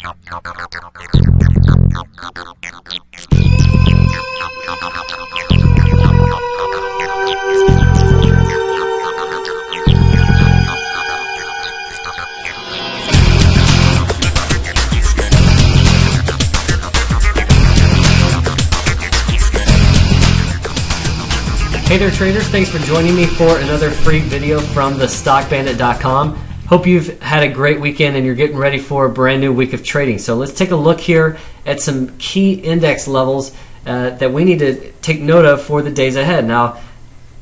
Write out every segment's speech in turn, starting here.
Hey there traders, thanks for joining me for another free video from thestockbandit.com. Hope you've had a great weekend and you're getting ready for a brand new week of trading. So let's take a look here at some key index levels that we need to take note of for the days ahead. Now,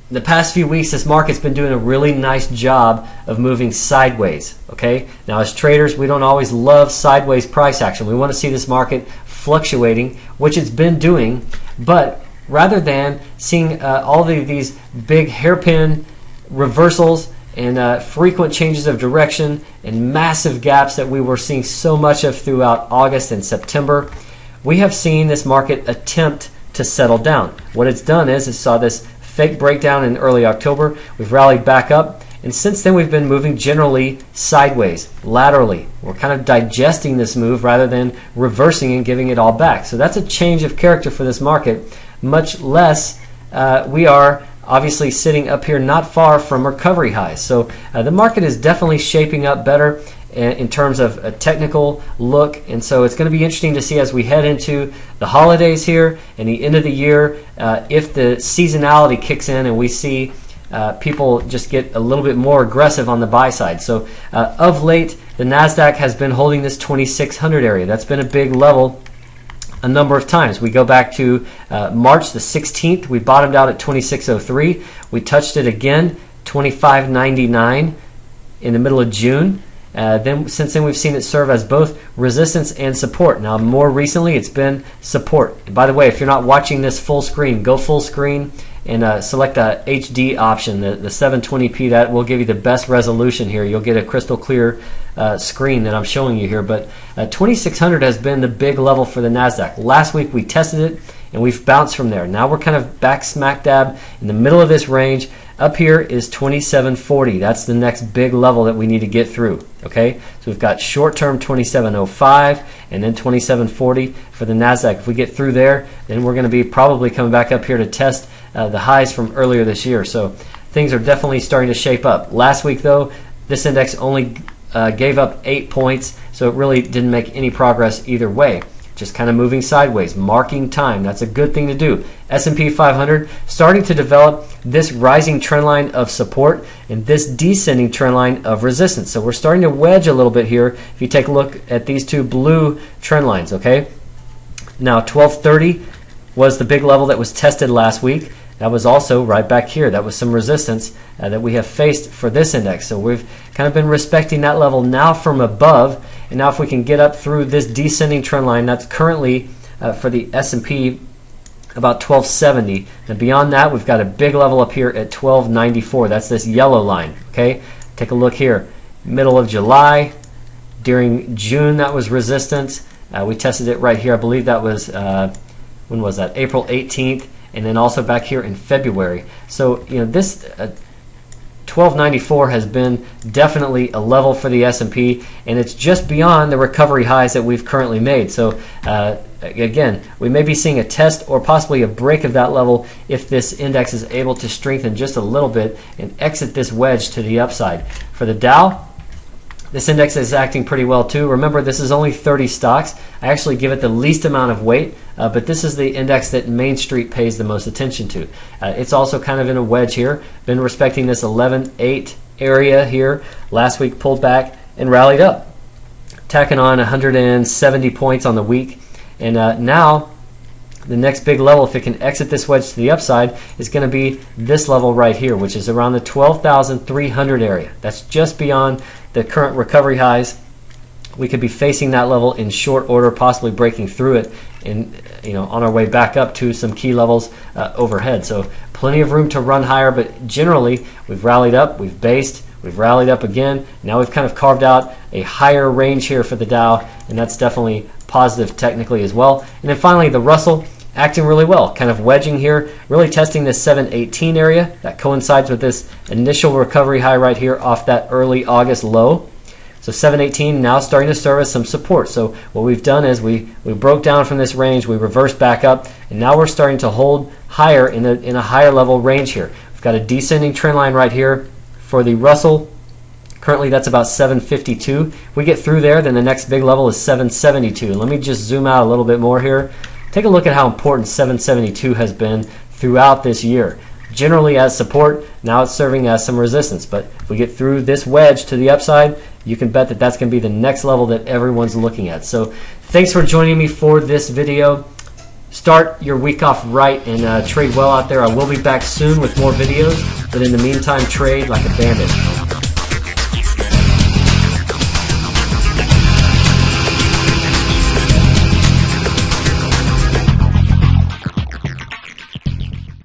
the past few weeks, this market's been doing a really nice job of moving sideways. Okay. Now, as traders, we don't always love sideways price action. We want to see this market fluctuating, which it's been doing, but rather than seeing all of these big hairpin reversals and frequent changes of direction and massive gaps that we were seeing so much of throughout August and September, we have seen this market attempt to settle down. What it's done is it saw this fake breakdown in early October. We've rallied back up, and since then we've been moving generally sideways, laterally. We're kind of digesting this move rather than reversing and giving it all back. So that's a change of character for this market. Much less we are obviously sitting up here not far from recovery highs. So the market is definitely shaping up better in terms of a technical look, and so it's going to be interesting to see as we head into the holidays here and the end of the year if the seasonality kicks in and we see people just get a little bit more aggressive on the buy side. So of late, the NASDAQ has been holding this 2600 area. That's been a big level a number of times. We go back to March the 16th. We bottomed out at 2603. We touched it again, 2599 in the middle of June. Since then, we've seen it serve as both resistance and support. Now, more recently, it's been support. And by the way, if you're not watching this full screen, go full screen and select the HD option, the 720p. That will give you the best resolution here. You'll get a crystal clear screen that I'm showing you here. But 2600 has been the big level for the NASDAQ. Last week we tested it and we've bounced from there. Now we're kind of back smack dab in the middle of this range. Up here is 2740. That's the next big level that we need to get through. Okay, so we've got short-term 2705 and then 2740 for the NASDAQ. If we get through there, then we're going to be probably coming back up here to test the highs from earlier this year. So things are definitely starting to shape up. Last week, though, this index only gave up 8 points, so it really didn't make any progress either way. Just kind of moving sideways, marking time. That's a good thing to do. S&P 500 starting to develop this rising trend line of support and this descending trend line of resistance. So we're starting to wedge a little bit here if you take a look at these two blue trend lines. Okay. Now 1230 was the big level that was tested last week. That was also right back here. That was some resistance that we have faced for this index. So we've kind of been respecting that level now from above. And now if we can get up through this descending trend line, that's currently for the S&P about 1270. And beyond that, we've got a big level up here at 1294. That's this yellow line. Okay, take a look here. Middle of July. During June, that was resistance. We tested it right here. I believe that was, when was that? April 18th. And then also back here in February. So, you know, this 1294 has been definitely a level for the S&P, and it's just beyond the recovery highs that we've currently made. So, again, we may be seeing a test or possibly a break of that level if this index is able to strengthen just a little bit and exit this wedge to the upside. For the Dow, this index is acting pretty well too. Remember, this is only 30 stocks. I actually give it the least amount of weight, but this is the index that Main Street pays the most attention to. It's also kind of in a wedge here. Been respecting this 11.8 area here. Last week pulled back and rallied up, tacking on 170 points on the week. And now the next big level, if it can exit this wedge to the upside, is going to be this level right here, which is around the 12,300 area. That's just beyond the current recovery highs. We could be facing that level in short order, possibly breaking through it, and on our way back up to some key levels overhead. So plenty of room to run higher, but generally we've rallied up, we've based, we've rallied up again. Now we've kind of carved out a higher range here for the Dow, and that's definitely positive technically as well. And then finally the Russell, acting really well, kind of wedging here, really testing this 718 area. That coincides with this initial recovery high right here off that early August low. So 718 now starting to serve as some support. So what we've done is we broke down from this range, we reversed back up, and now we're starting to hold higher in a higher level range here. We've got a descending trend line right here for the Russell. Currently that's about 752. We get through there, then the next big level is 772. And let me just zoom out a little bit more here. Take a look at how important 772 has been throughout this year. Generally as support, now it's serving as some resistance. But if we get through this wedge to the upside, you can bet that that's going to be the next level that everyone's looking at. So thanks for joining me for this video. Start your week off right and trade well out there. I will be back soon with more videos, but in the meantime, trade like a bandit.